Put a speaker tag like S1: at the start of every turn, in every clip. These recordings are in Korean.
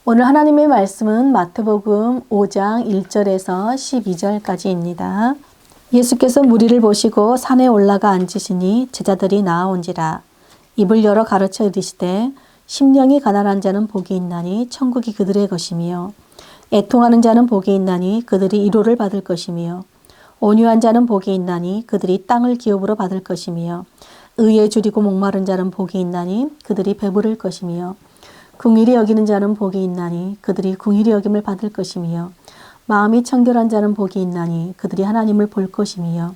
S1: 오늘 하나님의 말씀은 마태복음 5장 1절에서 12절까지입니다. 예수께서 무리를 보시고 산에 올라가 앉으시니 제자들이 나아온지라. 입을 열어 가르쳐 이르시되 심령이 가난한 자는 복이 있나니 천국이 그들의 것이며, 애통하는 자는 복이 있나니 그들이 위로를 받을 것이며, 온유한 자는 복이 있나니 그들이 땅을 기업으로 받을 것이며, 의에 줄이고 목마른 자는 복이 있나니 그들이 배부를 것이며, 궁일이 여기는 자는 복이 있나니 그들이 궁일이 여김을 받을 것이며, 마음이 청결한 자는 복이 있나니 그들이 하나님을 볼 것이며,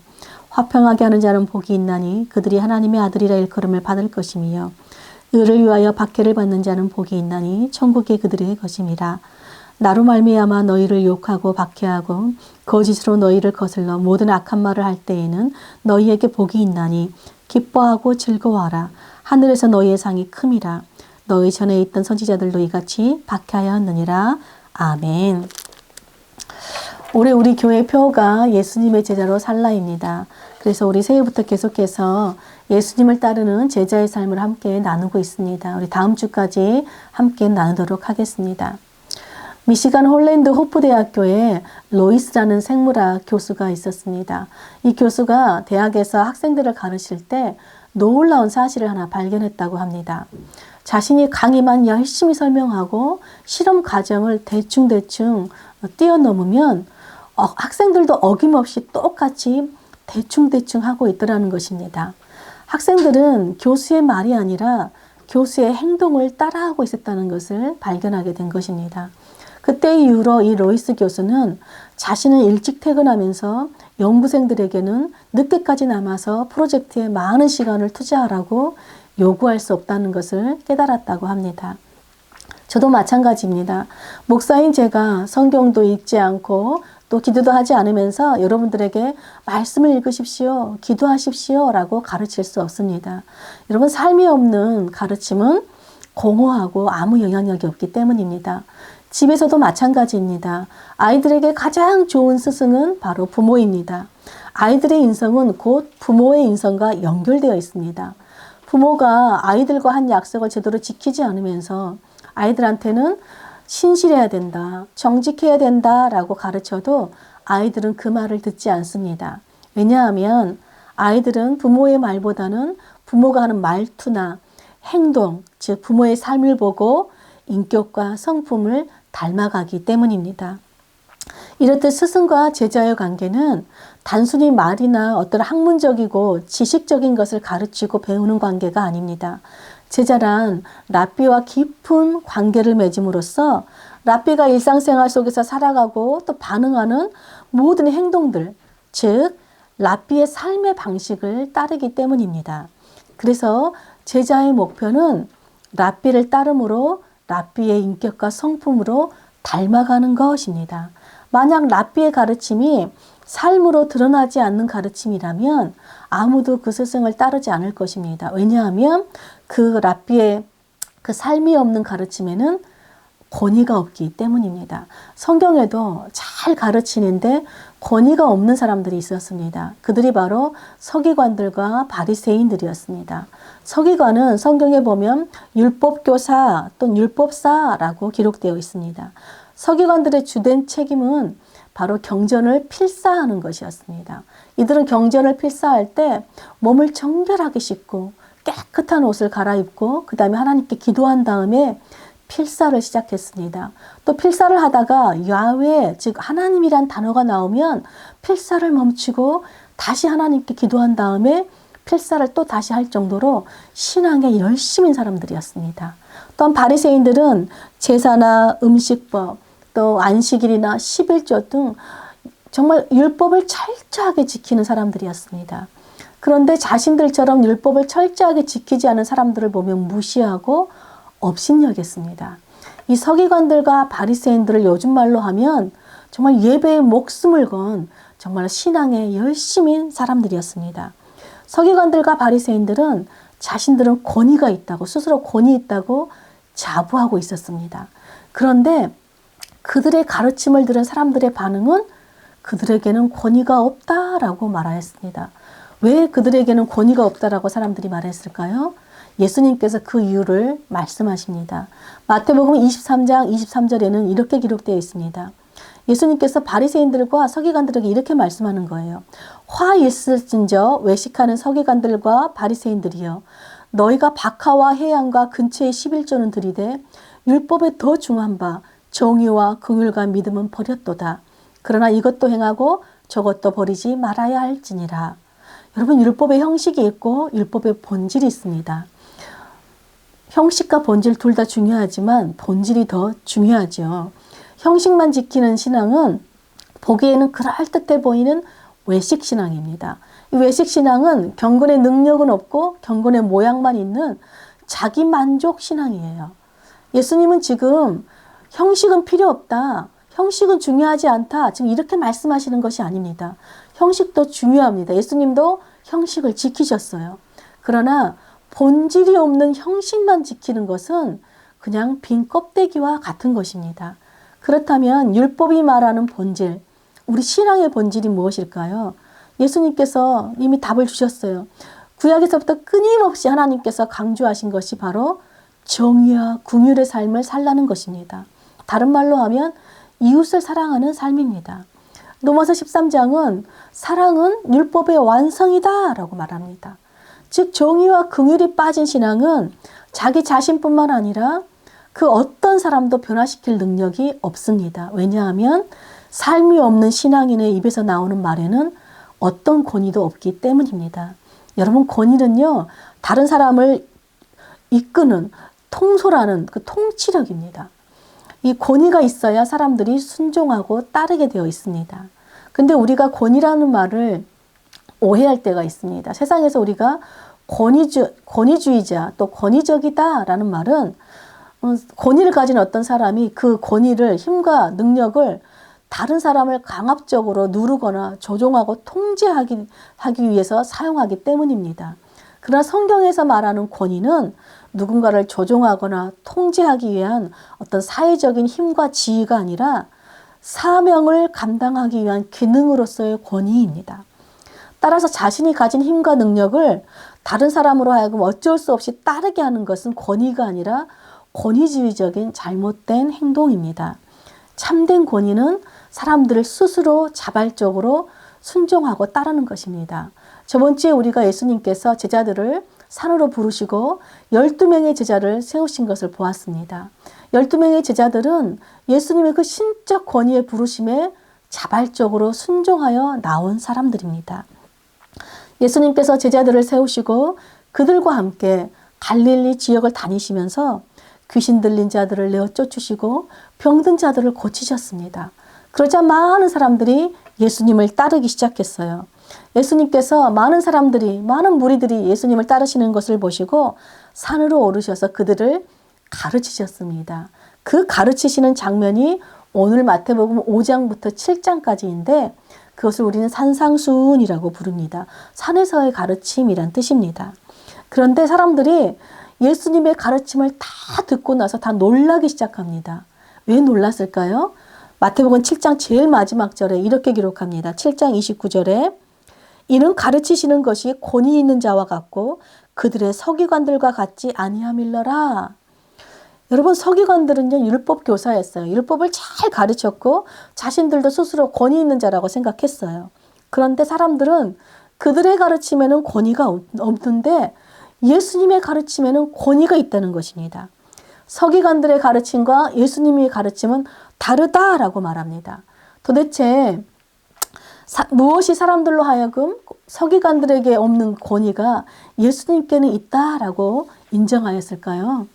S1: 화평하게 하는 자는 복이 있나니 그들이 하나님의 아들이라 일컬음을 받을 것이며, 의를 위하여 박해를 받는 자는 복이 있나니 천국이 그들의 것임이라. 나로 말미암아 너희를 욕하고 박해하고 거짓으로 너희를 거슬러 모든 악한 말을 할 때에는 너희에게 복이 있나니 기뻐하고 즐거워하라. 하늘에서 너희의 상이 큼이라. 너희 전에 있던 선지자들도 이같이 박해하였느니라. 아멘. 올해 우리 교회 표가 예수님의 제자로 살라입니다. 그래서 우리 새해부터 계속해서 예수님을 따르는 제자의 삶을 함께 나누고 있습니다. 우리 다음 주까지 함께 나누도록 하겠습니다. 미시간 홀랜드 호프대학교에 로이스라는 생물학 교수가 있었습니다. 이 교수가 대학에서 학생들을 가르칠 때 놀라운 사실을 하나 발견했다고 합니다. 자신이 강의만 열심히 설명하고 실험 과정을 대충대충 뛰어넘으면 학생들도 어김없이 똑같이 대충대충 하고 있더라는 것입니다. 학생들은 교수의 말이 아니라 교수의 행동을 따라하고 있었다는 것을 발견하게 된 것입니다. 그때 이후로 이 로이스 교수는 자신은 일찍 퇴근하면서 연구생들에게는 늦게까지 남아서 프로젝트에 많은 시간을 투자하라고 요구할 수 없다는 것을 깨달았다고 합니다. 저도 마찬가지입니다. 목사인 제가 성경도 읽지 않고 또 기도도 하지 않으면서 여러분들에게 말씀을 읽으십시오, 기도하십시오 라고 가르칠 수 없습니다. 여러분, 삶이 없는 가르침은 공허하고 아무 영향력이 없기 때문입니다. 집에서도 마찬가지입니다. 아이들에게 가장 좋은 스승은 바로 부모입니다. 아이들의 인성은 곧 부모의 인성과 연결되어 있습니다. 부모가 아이들과 한 약속을 제대로 지키지 않으면서 아이들한테는 신실해야 된다, 정직해야 된다라고 가르쳐도 아이들은 그 말을 듣지 않습니다. 왜냐하면 아이들은 부모의 말보다는 부모가 하는 말투나 행동, 즉 부모의 삶을 보고 인격과 성품을 닮아가기 때문입니다. 이렇듯 스승과 제자의 관계는 단순히 말이나 어떤 학문적이고 지식적인 것을 가르치고 배우는 관계가 아닙니다. 제자란 랍비와 깊은 관계를 맺음으로써 랍비가 일상생활 속에서 살아가고 또 반응하는 모든 행동들, 즉 랍비의 삶의 방식을 따르기 때문입니다. 그래서 제자의 목표는 랍비를 따름으로 랍비의 인격과 성품으로 닮아가는 것입니다. 만약 랍비의 가르침이 삶으로 드러나지 않는 가르침이라면 아무도 그 스승을 따르지 않을 것입니다. 왜냐하면 그 랍비의 그 삶이 없는 가르침에는 권위가 없기 때문입니다. 성경에도 잘 가르치는데 권위가 없는 사람들이 있었습니다. 그들이 바로 서기관들과 바리새인들이었습니다. 서기관은 성경에 보면 율법교사 또는 율법사라고 기록되어 있습니다. 서기관들의 주된 책임은 바로 경전을 필사하는 것이었습니다. 이들은 경전을 필사할 때 몸을 정결하게 씻고 깨끗한 옷을 갈아입고 그 다음에 하나님께 기도한 다음에 필사를 시작했습니다. 또 필사를 하다가 야훼, 즉 하나님이란 단어가 나오면 필사를 멈추고 다시 하나님께 기도한 다음에 필사를 또 다시 할 정도로 신앙에 열심인 사람들이었습니다. 또한 바리새인들은 제사나 음식법, 또 안식일이나 11조 등 정말 율법을 철저하게 지키는 사람들이었습니다. 그런데 자신들처럼 율법을 철저하게 지키지 않은 사람들을 보면 무시하고 업신여겼습니다. 이 서기관들과 바리새인들을 요즘 말로 하면 정말 예배에 목숨을 건 정말 신앙에 열심인 사람들이었습니다. 서기관들과 바리새인들은 자신들은 권위가 있다고, 스스로 권위 있다고 자부하고 있었습니다. 그런데 그들의 가르침을 들은 사람들의 반응은 그들에게는 권위가 없다라고 말하였습니다. 왜 그들에게는 권위가 없다라고 사람들이 말했을까요? 예수님께서 그 이유를 말씀하십니다. 마태복음 23장 23절에는 이렇게 기록되어 있습니다. 예수님께서 바리새인들과 서기관들에게 이렇게 말씀하는 거예요. 화 있을진저 외식하는 서기관들과 바리새인들이여, 너희가 박하와 해양과 근처의 11조는 들이되 율법에 더 중한 바 정의와 긍휼과 믿음은 버렸도다. 그러나 이것도 행하고 저것도 버리지 말아야 할지니라. 여러분, 율법의 형식이 있고 율법의 본질이 있습니다. 형식과 본질 둘 다 중요하지만 본질이 더 중요하죠. 형식만 지키는 신앙은 보기에는 그럴듯해 보이는 외식 신앙입니다. 이 외식 신앙은 경건의 능력은 없고 경건의 모양만 있는 자기 만족 신앙이에요. 예수님은 지금 형식은 필요 없다, 형식은 중요하지 않다, 지금 이렇게 말씀하시는 것이 아닙니다. 형식도 중요합니다. 예수님도 형식을 지키셨어요. 그러나 본질이 없는 형식만 지키는 것은 그냥 빈 껍데기와 같은 것입니다. 그렇다면 율법이 말하는 본질, 우리 신앙의 본질이 무엇일까요? 예수님께서 이미 답을 주셨어요. 구약에서부터 끊임없이 하나님께서 강조하신 것이 바로 정의와 긍휼의 삶을 살라는 것입니다. 다른 말로 하면 이웃을 사랑하는 삶입니다. 로마서 13장은 사랑은 율법의 완성이다 라고 말합니다. 즉 정의와 긍휼이 빠진 신앙은 자기 자신뿐만 아니라 그 어떤 사람도 변화시킬 능력이 없습니다. 왜냐하면 삶이 없는 신앙인의 입에서 나오는 말에는 어떤 권위도 없기 때문입니다. 여러분, 권위는요, 다른 사람을 이끄는, 통솔하는 그 통치력입니다. 이 권위가 있어야 사람들이 순종하고 따르게 되어 있습니다. 근데 우리가 권위라는 말을 오해할 때가 있습니다. 세상에서 우리가 권위주의자, 또 권위적이다 라는 말은 권위를 가진 어떤 사람이 그 권위를, 힘과 능력을 다른 사람을 강압적으로 누르거나 조종하고 통제하기 위해서 사용하기 때문입니다. 그러나 성경에서 말하는 권위는 누군가를 조종하거나 통제하기 위한 어떤 사회적인 힘과 지위가 아니라 사명을 감당하기 위한 기능으로서의 권위입니다. 따라서 자신이 가진 힘과 능력을 다른 사람으로 하여금 어쩔 수 없이 따르게 하는 것은 권위가 아니라 권위주의적인 잘못된 행동입니다. 참된 권위는 사람들을 스스로 자발적으로 순종하고 따르는 것입니다. 저번 주에 우리가 예수님께서 제자들을 산으로 부르시고 12명의 제자를 세우신 것을 보았습니다. 12명의 제자들은 예수님의 그 신적 권위의 부르심에 자발적으로 순종하여 나온 사람들입니다. 예수님께서 제자들을 세우시고 그들과 함께 갈릴리 지역을 다니시면서 귀신 들린 자들을 내어 쫓으시고 병든 자들을 고치셨습니다. 그러자 많은 사람들이 예수님을 따르기 시작했어요. 예수님께서 많은 무리들이 예수님을 따르시는 것을 보시고 산으로 오르셔서 그들을 가르치셨습니다. 그 가르치시는 장면이 오늘 마태복음 5장부터 7장까지인데 그것을 우리는 산상수훈이라고 부릅니다. 산에서의 가르침이란 뜻입니다. 그런데 사람들이 예수님의 가르침을 다 듣고 나서 다 놀라기 시작합니다. 왜 놀랐을까요? 마태복음 7장 제일 마지막 절에 이렇게 기록합니다. 7장 29절에 이는 가르치시는 것이 권위 있는 자와 같고 그들의 서기관들과 같지 아니함일러라. 여러분, 서기관들은요, 율법 교사였어요. 율법을 잘 가르쳤고 자신들도 스스로 권위 있는 자라고 생각했어요. 그런데 사람들은 그들의 가르침에는 권위가 없는데 예수님의 가르침에는 권위가 있다는 것입니다. 서기관들의 가르침과 예수님의 가르침은 다르다라고 말합니다. 도대체 무엇이 사람들로 하여금 서기관들에게 없는 권위가 예수님께는 있다라고 인정하였을까요?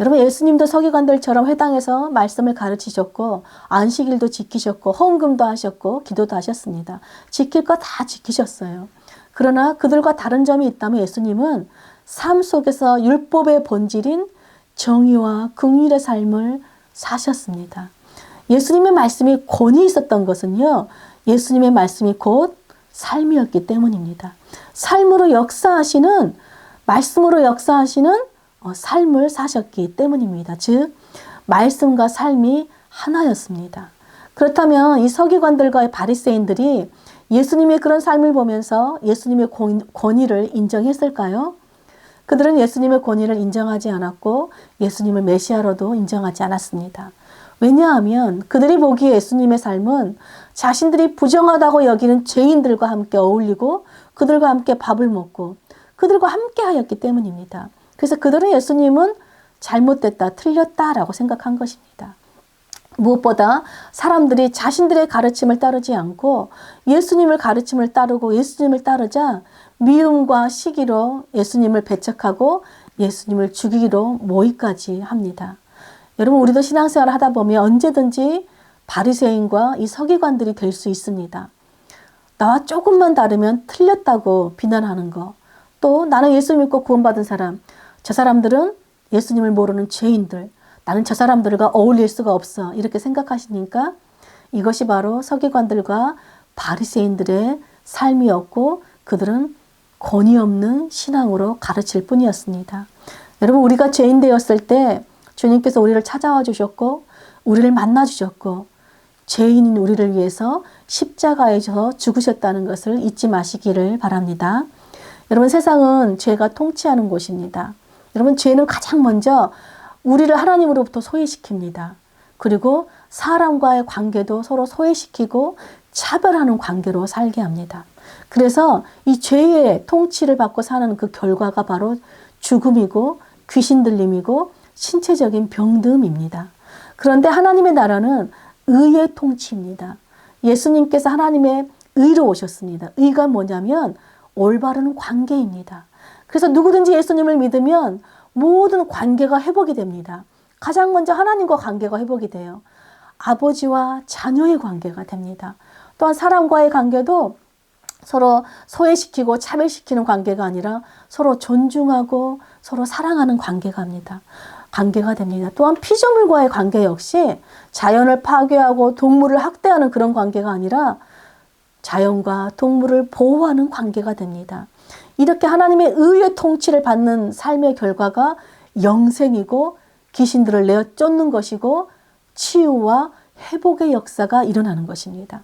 S1: 여러분, 예수님도 서기관들처럼 회당에서 말씀을 가르치셨고 안식일도 지키셨고 헌금도 하셨고 기도도 하셨습니다. 지킬 거 다 지키셨어요. 그러나 그들과 다른 점이 있다면 예수님은 삶 속에서 율법의 본질인 정의와 긍휼의 삶을 사셨습니다. 예수님의 말씀이 권위 있었던 것은요, 예수님의 말씀이 곧 삶이었기 때문입니다. 말씀으로 역사하시는 삶을 사셨기 때문입니다. 즉, 말씀과 삶이 하나였습니다. 그렇다면 이 서기관들과 바리새인들이 예수님의 그런 삶을 보면서 예수님의 권위를 인정했을까요? 그들은 예수님의 권위를 인정하지 않았고 예수님을 메시아로도 인정하지 않았습니다. 왜냐하면 그들이 보기에 예수님의 삶은 자신들이 부정하다고 여기는 죄인들과 함께 어울리고 그들과 함께 밥을 먹고 그들과 함께 하였기 때문입니다. 그래서 그들은 예수님은 잘못됐다, 틀렸다라고 생각한 것입니다. 무엇보다 사람들이 자신들의 가르침을 따르지 않고 예수님을 가르침을 따르고 예수님을 따르자 미움과 시기로 예수님을 배척하고 예수님을 죽이기로 모의까지 합니다. 여러분, 우리도 신앙생활을 하다 보면 언제든지 바리새인과 이 서기관들이 될 수 있습니다. 나와 조금만 다르면 틀렸다고 비난하는 거. 또 나는 예수 믿고 구원받은 사람, 저 사람들은 예수님을 모르는 죄인들, 나는 저 사람들과 어울릴 수가 없어, 이렇게 생각하시니까 이것이 바로 서기관들과 바리새인들의 삶이었고 그들은 권위 없는 신앙으로 가르칠 뿐이었습니다. 여러분, 우리가 죄인 되었을 때 주님께서 우리를 찾아와 주셨고 우리를 만나 주셨고 죄인인 우리를 위해서 십자가에서 죽으셨다는 것을 잊지 마시기를 바랍니다. 여러분, 세상은 죄가 통치하는 곳입니다. 여러분, 죄는 가장 먼저 우리를 하나님으로부터 소외시킵니다. 그리고 사람과의 관계도 서로 소외시키고 차별하는 관계로 살게 합니다. 그래서 이 죄의 통치를 받고 사는 그 결과가 바로 죽음이고 귀신 들림이고 신체적인 병듦입니다. 그런데 하나님의 나라는 의의 통치입니다. 예수님께서 하나님의 의로 오셨습니다. 의가 뭐냐면 올바른 관계입니다. 그래서 누구든지 예수님을 믿으면 모든 관계가 회복이 됩니다. 가장 먼저 하나님과 관계가 회복이 돼요. 아버지와 자녀의 관계가 됩니다. 또한 사람과의 관계도 서로 소외시키고 차별시키는 관계가 아니라 서로 존중하고 서로 사랑하는 관계가 됩니다. 또한 피조물과의 관계 역시 자연을 파괴하고 동물을 학대하는 그런 관계가 아니라 자연과 동물을 보호하는 관계가 됩니다. 이렇게 하나님의 의의 통치를 받는 삶의 결과가 영생이고 귀신들을 내어 쫓는 것이고 치유와 회복의 역사가 일어나는 것입니다.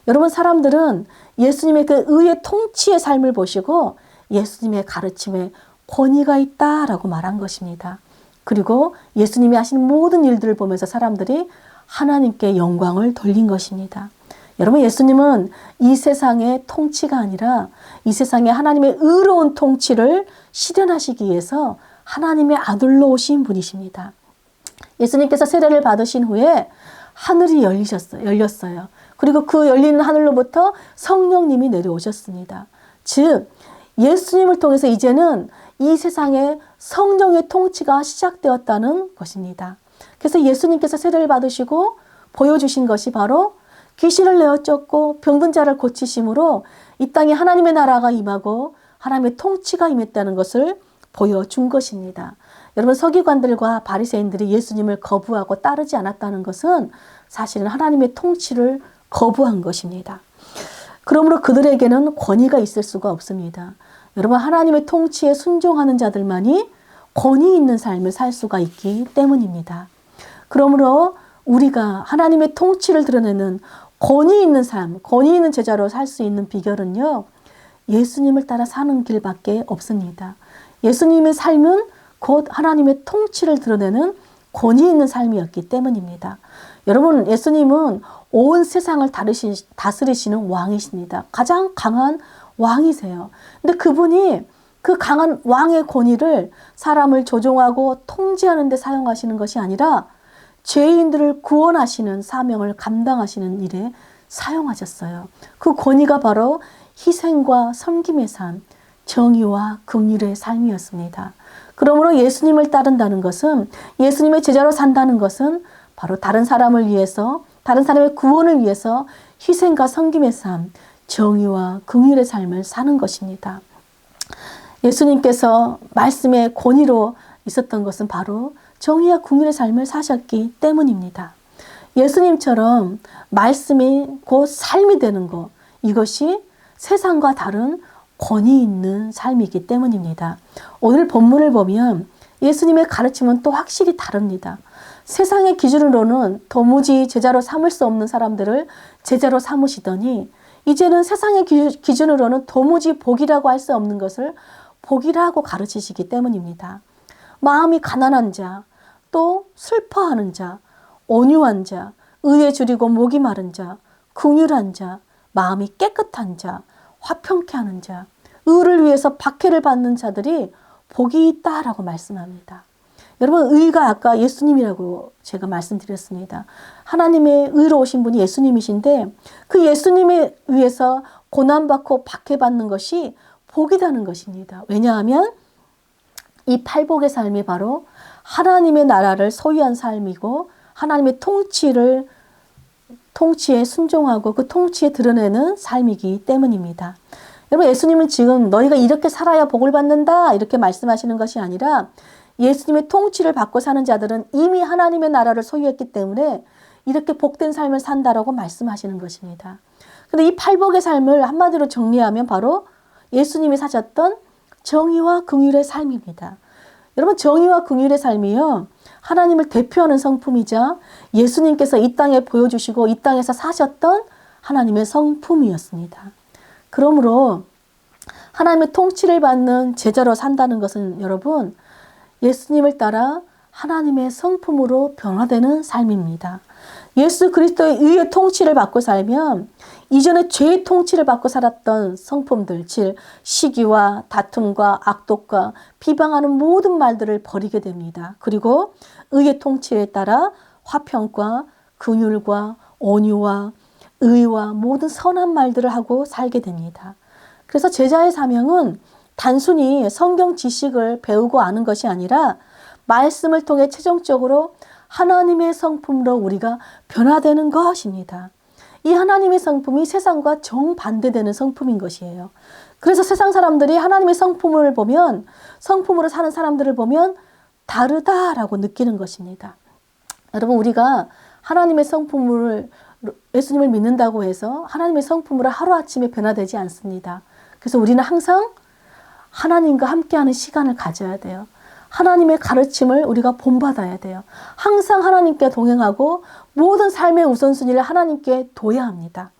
S1: 여러분, 사람들은 예수님의 그 의의 통치의 삶을 보시고 예수님의 가르침에 권위가 있다라고 말한 것입니다. 그리고 예수님이 하신 모든 일들을 보면서 사람들이 하나님께 영광을 돌린 것입니다. 여러분, 예수님은 이 세상의 통치가 아니라 이 세상에 하나님의 의로운 통치를 실현하시기 위해서 하나님의 아들로 오신 분이십니다. 예수님께서 세례를 받으신 후에 하늘이 열렸어요. 그리고 그 열리는 하늘로부터 성령님이 내려오셨습니다. 즉, 예수님을 통해서 이제는 이 세상에 성령의 통치가 시작되었다는 것입니다. 그래서 예수님께서 세례를 받으시고 보여주신 것이 바로 귀신을 내어 쫓고 병든 자를 고치심으로 이 땅에 하나님의 나라가 임하고 하나님의 통치가 임했다는 것을 보여준 것입니다. 여러분, 서기관들과 바리새인들이 예수님을 거부하고 따르지 않았다는 것은 사실은 하나님의 통치를 거부한 것입니다. 그러므로 그들에게는 권위가 있을 수가 없습니다. 여러분, 하나님의 통치에 순종하는 자들만이 권위 있는 삶을 살 수가 있기 때문입니다. 그러므로 우리가 하나님의 통치를 드러내는 권위 있는 삶, 권위 있는 제자로 살 수 있는 비결은요, 예수님을 따라 사는 길밖에 없습니다. 예수님의 삶은 곧 하나님의 통치를 드러내는 권위 있는 삶이었기 때문입니다. 여러분, 예수님은 온 세상을 다스리시는 왕이십니다. 가장 강한 왕이세요. 근데 그분이 그 강한 왕의 권위를 사람을 조종하고 통제하는 데 사용하시는 것이 아니라 죄인들을 구원하시는 사명을 감당하시는 일에 사용하셨어요. 그 권위가 바로 희생과 섬김의 삶, 정의와 긍휼의 삶이었습니다. 그러므로 예수님을 따른다는 것은, 예수님의 제자로 산다는 것은 바로 다른 사람을 위해서, 다른 사람의 구원을 위해서 희생과 섬김의 삶, 정의와 긍휼의 삶을 사는 것입니다. 예수님께서 말씀의 권위로 있었던 것은 바로 정의와 긍휼의 삶을 사셨기 때문입니다. 예수님처럼 말씀이 곧 삶이 되는 것, 이것이 세상과 다른 권위 있는 삶이기 때문입니다. 오늘 본문을 보면 예수님의 가르침은 또 확실히 다릅니다. 세상의 기준으로는 도무지 제자로 삼을 수 없는 사람들을 제자로 삼으시더니 이제는 세상의 기준으로는 도무지 복이라고 할 수 없는 것을 복이라고 가르치시기 때문입니다. 마음이 가난한 자, 또 슬퍼하는 자, 온유한 자, 의에 줄이고 목이 마른 자, 긍휼한 자, 마음이 깨끗한 자, 화평케 하는 자, 의를 위해서 박해를 받는 자들이 복이 있다라고 말씀합니다. 여러분, 의가 아까 예수님이라고 제가 말씀드렸습니다. 하나님의 의로 오신 분이 예수님이신데 그 예수님에 위해서 고난받고 박해받는 것이 복이라는 것입니다. 왜냐하면 이 팔복의 삶이 바로 하나님의 나라를 소유한 삶이고 하나님의 통치에 순종하고 그 통치에 드러내는 삶이기 때문입니다. 여러분, 예수님은 지금 너희가 이렇게 살아야 복을 받는다 이렇게 말씀하시는 것이 아니라 예수님의 통치를 받고 사는 자들은 이미 하나님의 나라를 소유했기 때문에 이렇게 복된 삶을 산다라고 말씀하시는 것입니다. 근데 이 팔복의 삶을 한마디로 정리하면 바로 예수님이 사셨던 정의와 긍휼의 삶입니다. 여러분, 정의와 긍휼의 삶이요, 하나님을 대표하는 성품이자 예수님께서 이 땅에 보여주시고 이 땅에서 사셨던 하나님의 성품이었습니다. 그러므로 하나님의 통치를 받는 제자로 산다는 것은 여러분, 예수님을 따라 하나님의 성품으로 변화되는 삶입니다. 예수 그리스도의 의의 통치를 받고 살면 이전에 죄의 통치를 받고 살았던 성품들, 즉 시기와 다툼과 악독과 비방하는 모든 말들을 버리게 됩니다. 그리고 의의 통치에 따라 화평과 긍휼과 온유와 의와 모든 선한 말들을 하고 살게 됩니다. 그래서 제자의 사명은 단순히 성경 지식을 배우고 아는 것이 아니라 말씀을 통해 최종적으로 하나님의 성품으로 우리가 변화되는 것입니다. 이 하나님의 성품이 세상과 정반대되는 성품인 것이에요. 그래서 세상 사람들이 하나님의 성품을 보면, 성품으로 사는 사람들을 보면 다르다라고 느끼는 것입니다. 여러분, 우리가 하나님의 성품을, 예수님을 믿는다고 해서 하나님의 성품으로 하루아침에 변화되지 않습니다. 그래서 우리는 항상 하나님과 함께하는 시간을 가져야 돼요. 하나님의 가르침을 우리가 본받아야 돼요. 항상 하나님께 동행하고 모든 삶의 우선순위를 하나님께 둬야 합니다.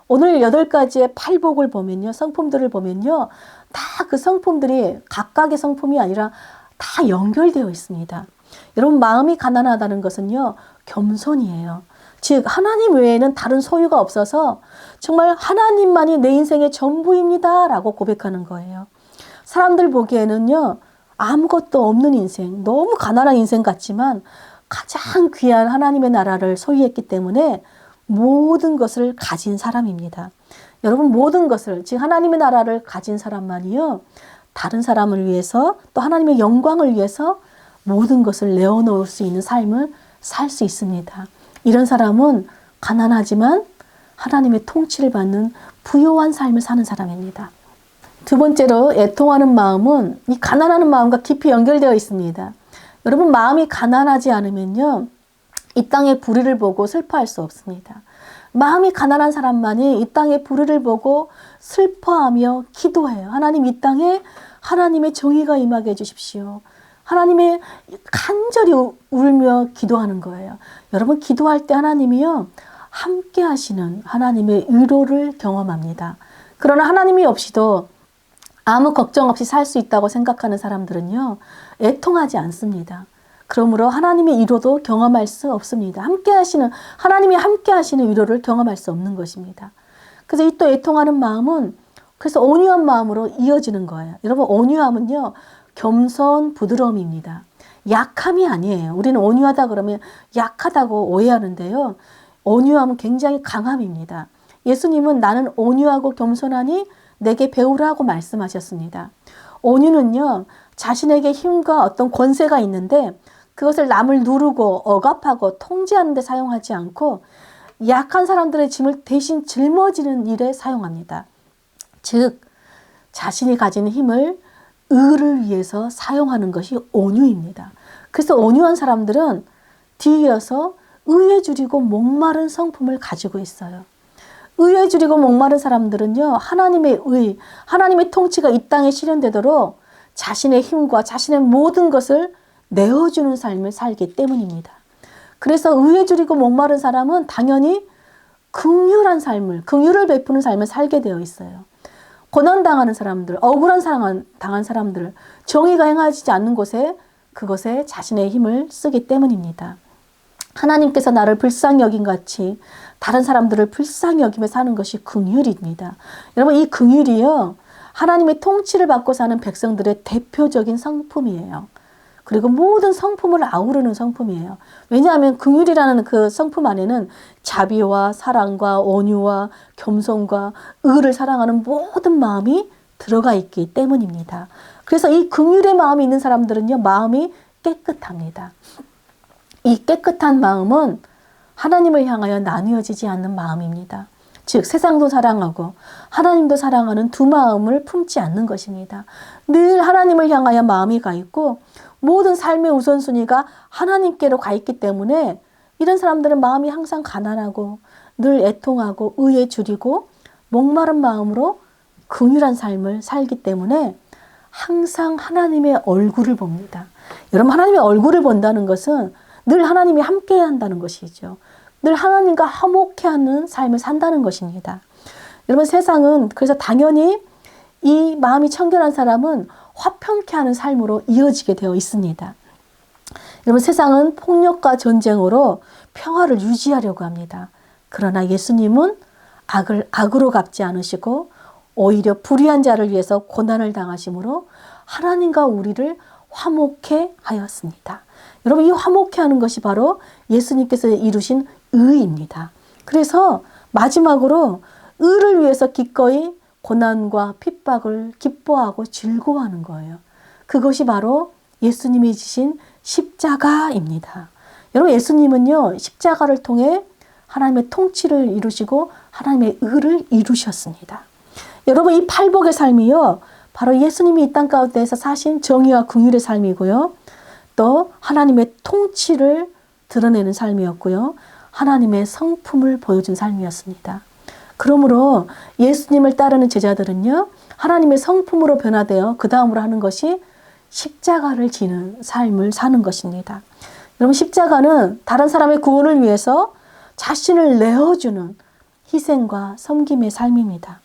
S1: 오늘 8가지의 팔복을 보면요, 성품들을 보면요, 다 그 성품들이 각각의 성품이 아니라 다 연결되어 있습니다. 여러분, 마음이 가난하다는 것은요, 겸손이에요. 즉 하나님 외에는 다른 소유가 없어서 정말 하나님만이 내 인생의 전부입니다 라고 고백하는 거예요. 사람들 보기에는요, 아무것도 없는 인생, 너무 가난한 인생 같지만 가장 귀한 하나님의 나라를 소유했기 때문에 모든 것을 가진 사람입니다. 여러분, 모든 것을, 즉 하나님의 나라를 가진 사람만이요, 다른 사람을 위해서 또 하나님의 영광을 위해서 모든 것을 내어놓을 수 있는 삶을 살 수 있습니다. 이런 사람은 가난하지만 하나님의 통치를 받는 부요한 삶을 사는 사람입니다. 두 번째로, 애통하는 마음은 이 가난하는 마음과 깊이 연결되어 있습니다. 여러분, 마음이 가난하지 않으면요, 이 땅의 불의를 보고 슬퍼할 수 없습니다. 마음이 가난한 사람만이 이 땅의 불의를 보고 슬퍼하며 기도해요. 하나님, 이 땅에 하나님의 정의가 임하게 해주십시오. 하나님의 간절히 울며 기도하는 거예요. 여러분, 기도할 때 하나님이요, 함께 하시는 하나님의 위로를 경험합니다. 그러나 하나님이 없이도 아무 걱정 없이 살 수 있다고 생각하는 사람들은요, 애통하지 않습니다. 그러므로 하나님의 위로도 경험할 수 없습니다. 하나님이 함께 하시는 위로를 경험할 수 없는 것입니다. 그래서 이 또 애통하는 마음은 그래서 온유한 마음으로 이어지는 거예요. 여러분, 온유함은요, 겸손, 부드러움입니다. 약함이 아니에요. 우리는 온유하다 그러면 약하다고 오해하는데요. 온유함은 굉장히 강함입니다. 예수님은 나는 온유하고 겸손하니 내게 배우라고 말씀하셨습니다. 온유는요, 자신에게 힘과 어떤 권세가 있는데 그것을 남을 누르고 억압하고 통제하는 데 사용하지 않고 약한 사람들의 짐을 대신 짊어지는 일에 사용합니다. 즉, 자신이 가진 힘을 의를 위해서 사용하는 것이 온유입니다. 그래서 온유한 사람들은 뒤이어서 의에 줄이고 목마른 성품을 가지고 있어요. 의에 줄이고 목마른 사람들은요, 하나님의 의, 하나님의 통치가 이 땅에 실현되도록 자신의 힘과 자신의 모든 것을 내어주는 삶을 살기 때문입니다. 그래서 의에 줄이고 목마른 사람은 당연히 긍휼한 삶을, 긍휼을 베푸는 삶을 살게 되어 있어요. 고난당하는 사람들, 억울한 당한 사람들, 정의가 행하지 않는 곳에 그것에 자신의 힘을 쓰기 때문입니다. 하나님께서 나를 불쌍히 여긴 같이 다른 사람들을 불쌍히 여기며 사는 것이 긍휼입니다. 여러분, 이 긍휼이요, 하나님의 통치를 받고 사는 백성들의 대표적인 성품이에요. 그리고 모든 성품을 아우르는 성품이에요. 왜냐하면 긍휼이라는 그 성품 안에는 자비와 사랑과 온유와 겸손과 의를 사랑하는 모든 마음이 들어가 있기 때문입니다. 그래서 이 긍휼의 마음이 있는 사람들은요, 마음이 깨끗합니다. 이 깨끗한 마음은 하나님을 향하여 나누어지지 않는 마음입니다. 즉 세상도 사랑하고 하나님도 사랑하는 두 마음을 품지 않는 것입니다. 늘 하나님을 향하여 마음이 가 있고 모든 삶의 우선순위가 하나님께로 가 있기 때문에 이런 사람들은 마음이 항상 가난하고 늘 애통하고 의에 줄이고 목마른 마음으로 긍휼한 삶을 살기 때문에 항상 하나님의 얼굴을 봅니다. 여러분, 하나님의 얼굴을 본다는 것은 늘 하나님이 함께 한다는 것이죠. 늘 하나님과 화목해하는 삶을 산다는 것입니다. 여러분, 세상은 그래서 당연히 이 마음이 청결한 사람은 화평케 하는 삶으로 이어지게 되어 있습니다. 여러분, 세상은 폭력과 전쟁으로 평화를 유지하려고 합니다. 그러나 예수님은 악을 악으로 갚지 않으시고 오히려 불의한 자를 위해서 고난을 당하심으로 하나님과 우리를 화목해 하였습니다. 여러분, 이 화목해 하는 것이 바로 예수님께서 이루신 의입니다. 그래서 마지막으로 의를 위해서 기꺼이 고난과 핍박을 기뻐하고 즐거워하는 거예요. 그것이 바로 예수님이 지신 십자가입니다. 여러분, 예수님은요, 십자가를 통해 하나님의 통치를 이루시고 하나님의 의를 이루셨습니다. 여러분, 이 팔복의 삶이요, 바로 예수님이 이 땅 가운데에서 사신 정의와 긍휼의 삶이고요, 또 하나님의 통치를 드러내는 삶이었고요, 하나님의 성품을 보여준 삶이었습니다. 그러므로 예수님을 따르는 제자들은요, 하나님의 성품으로 변화되어 그 다음으로 하는 것이 십자가를 지는 삶을 사는 것입니다. 여러분, 십자가는 다른 사람의 구원을 위해서 자신을 내어주는 희생과 섬김의 삶입니다.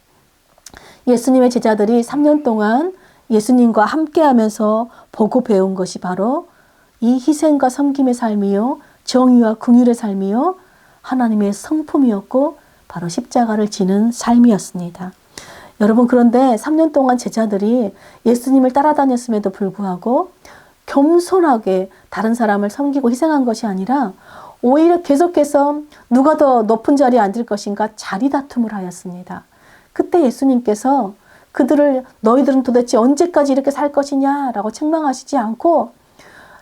S1: 예수님의 제자들이 3년 동안 예수님과 함께하면서 보고 배운 것이 바로 이 희생과 섬김의 삶이요, 정의와 긍휼의 삶이요, 하나님의 성품이었고 바로 십자가를 지는 삶이었습니다. 여러분, 그런데 3년 동안 제자들이 예수님을 따라다녔음에도 불구하고 겸손하게 다른 사람을 섬기고 희생한 것이 아니라 오히려 계속해서 누가 더 높은 자리에 앉을 것인가 자리 다툼을 하였습니다. 그때 예수님께서 그들을 너희들은 도대체 언제까지 이렇게 살 것이냐라고 책망하시지 않고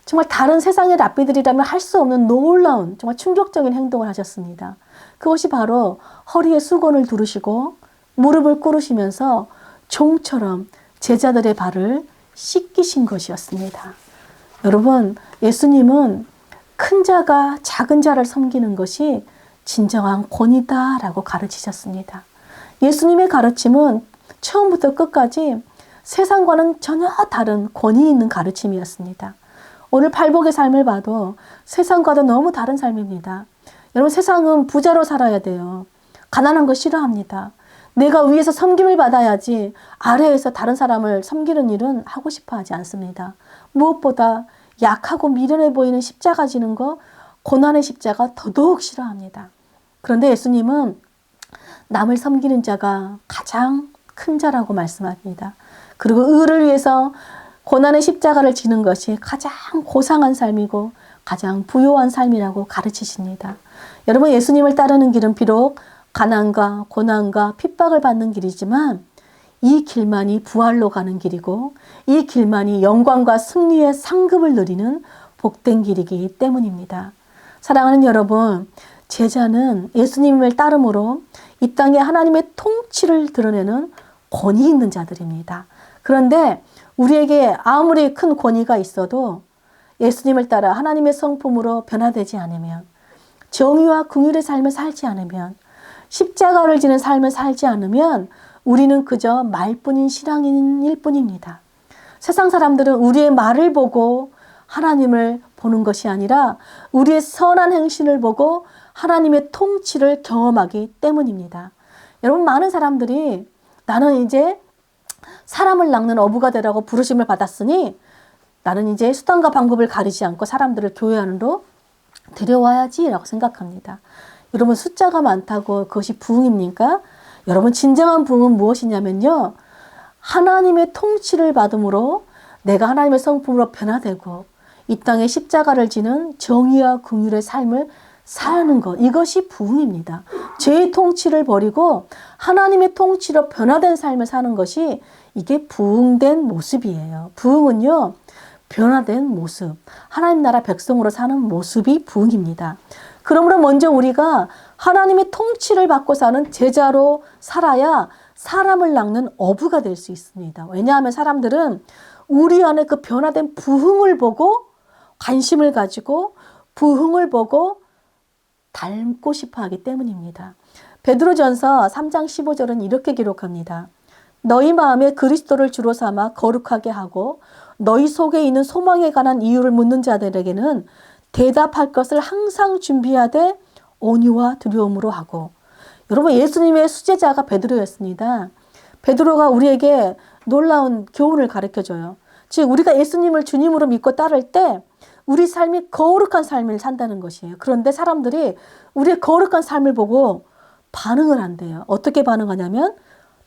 S1: 정말 다른 세상의 랍비들이라면 할 수 없는 놀라운 정말 충격적인 행동을 하셨습니다. 그것이 바로 허리에 수건을 두르시고 무릎을 꿇으시면서 종처럼 제자들의 발을 씻기신 것이었습니다. 여러분, 예수님은 큰 자가 작은 자를 섬기는 것이 진정한 권위다라고 가르치셨습니다. 예수님의 가르침은 처음부터 끝까지 세상과는 전혀 다른 권위 있는 가르침이었습니다. 오늘 팔복의 삶을 봐도 세상과도 너무 다른 삶입니다. 여러분, 세상은 부자로 살아야 돼요. 가난한 거 싫어합니다. 내가 위에서 섬김을 받아야지 아래에서 다른 사람을 섬기는 일은 하고 싶어 하지 않습니다. 무엇보다 약하고 미련해 보이는 십자가 지는 거, 고난의 십자가 더더욱 싫어합니다. 그런데 예수님은 남을 섬기는 자가 가장 큰 자라고 말씀합니다. 그리고 의를 위해서 고난의 십자가를 지는 것이 가장 고상한 삶이고 가장 부요한 삶이라고 가르치십니다. 여러분, 예수님을 따르는 길은 비록 가난과 고난과 핍박을 받는 길이지만 이 길만이 부활로 가는 길이고 이 길만이 영광과 승리의 상급을 누리는 복된 길이기 때문입니다. 사랑하는 여러분, 제자는 예수님을 따름으로 이 땅에 하나님의 통치를 드러내는 권위 있는 자들입니다. 그런데 우리에게 아무리 큰 권위가 있어도 예수님을 따라 하나님의 성품으로 변화되지 않으면, 정의와 긍휼의 삶을 살지 않으면, 십자가를 지는 삶을 살지 않으면 우리는 그저 말뿐인 신앙인일 뿐입니다. 세상 사람들은 우리의 말을 보고 하나님을 보는 것이 아니라 우리의 선한 행실을 보고 하나님의 통치를 경험하기 때문입니다. 여러분, 많은 사람들이 나는 이제 사람을 낚는 어부가 되라고 부르심을 받았으니 나는 이제 수단과 방법을 가리지 않고 사람들을 교회 안으로 들여와야지라고 생각합니다. 여러분, 숫자가 많다고 그것이 부흥입니까? 여러분, 진정한 부흥은 무엇이냐면요, 하나님의 통치를 받음으로 내가 하나님의 성품으로 변화되고 이 땅에 십자가를 지는 정의와 긍휼의 삶을 사는 것, 이것이 부흥입니다. 죄의 통치를 버리고 하나님의 통치로 변화된 삶을 사는 것이 이게 부흥된 모습이에요. 부흥은요, 변화된 모습, 하나님 나라 백성으로 사는 모습이 부흥입니다. 그러므로 먼저 우리가 하나님의 통치를 받고 사는 제자로 살아야 사람을 낚는 어부가 될 수 있습니다. 왜냐하면 사람들은 우리 안에 그 변화된 부흥을 보고 관심을 가지고 부흥을 보고 닮고 싶어 하기 때문입니다. 베드로전서 3장 15절은 이렇게 기록합니다. 너희 마음에 그리스도를 주로 삼아 거룩하게 하고 너희 속에 있는 소망에 관한 이유를 묻는 자들에게는 대답할 것을 항상 준비하되 온유와 두려움으로 하고. 여러분, 예수님의 수제자가 베드로였습니다. 베드로가 우리에게 놀라운 교훈을 가르쳐줘요. 즉 우리가 예수님을 주님으로 믿고 따를 때 우리 삶이 거룩한 삶을 산다는 것이에요. 그런데 사람들이 우리의 거룩한 삶을 보고 반응을 한대요. 어떻게 반응하냐면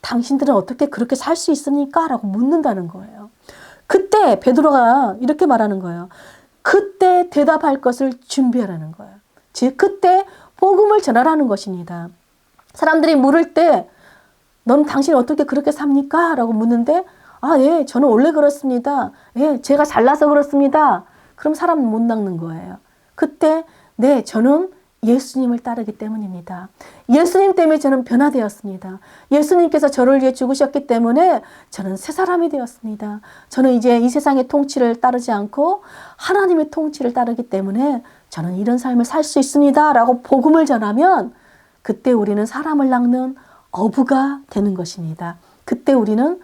S1: 당신들은 어떻게 그렇게 살 수 있습니까? 라고 묻는다는 거예요. 그때 베드로가 이렇게 말하는 거예요. 그때 대답할 것을 준비하라는 거예요. 즉 그때 복음을 전하라는 것입니다. 사람들이 물을 때 넌 당신 어떻게 그렇게 삽니까? 라고 묻는데 아, 예, 저는 원래 그렇습니다. 예, 제가 잘나서 그렇습니다. 그럼 사람은 못 낚는 거예요. 그때 네, 저는 예수님을 따르기 때문입니다. 예수님 때문에 저는 변화되었습니다. 예수님께서 저를 위해 죽으셨기 때문에 저는 새 사람이 되었습니다. 저는 이제 이 세상의 통치를 따르지 않고 하나님의 통치를 따르기 때문에 저는 이런 삶을 살 수 있습니다. 라고 복음을 전하면 그때 우리는 사람을 낚는 어부가 되는 것입니다. 그때 우리는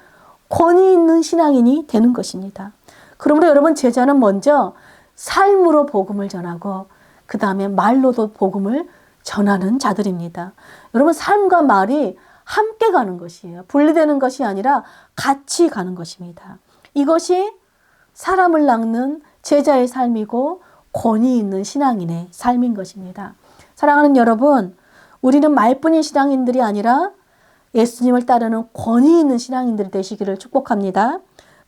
S1: 권위 있는 신앙인이 되는 것입니다. 그러므로 여러분, 제자는 먼저 삶으로 복음을 전하고 그 다음에 말로도 복음을 전하는 자들입니다. 여러분, 삶과 말이 함께 가는 것이에요. 분리되는 것이 아니라 같이 가는 것입니다. 이것이 사람을 낚는 제자의 삶이고 권위 있는 신앙인의 삶인 것입니다. 사랑하는 여러분, 우리는 말뿐인 신앙인들이 아니라 예수님을 따르는 권위 있는 신앙인들이 되시기를 축복합니다.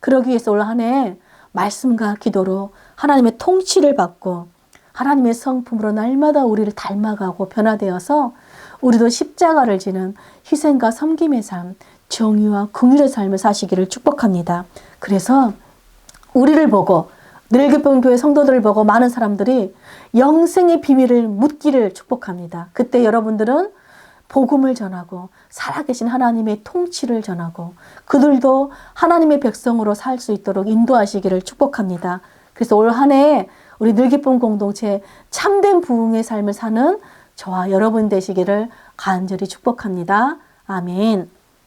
S1: 그러기 위해서 올 한 해 말씀과 기도로 하나님의 통치를 받고 하나님의 성품으로 날마다 우리를 닮아가고 변화되어서 우리도 십자가를 지는 희생과 섬김의 삶, 정의와 긍휼의 삶을 사시기를 축복합니다. 그래서 우리를 보고 늘기쁜 교회 성도들을 보고 많은 사람들이 영생의 비밀을 묻기를 축복합니다. 그때 여러분들은 복음을 전하고 살아계신 하나님의 통치를 전하고 그들도 하나님의 백성으로 살 수 있도록 인도하시기를 축복합니다. 그래서 올 한 해 우리 늘기쁨 공동체 참된 부흥의 삶을 사는 저와 여러분 되시기를 간절히 축복합니다. 아멘.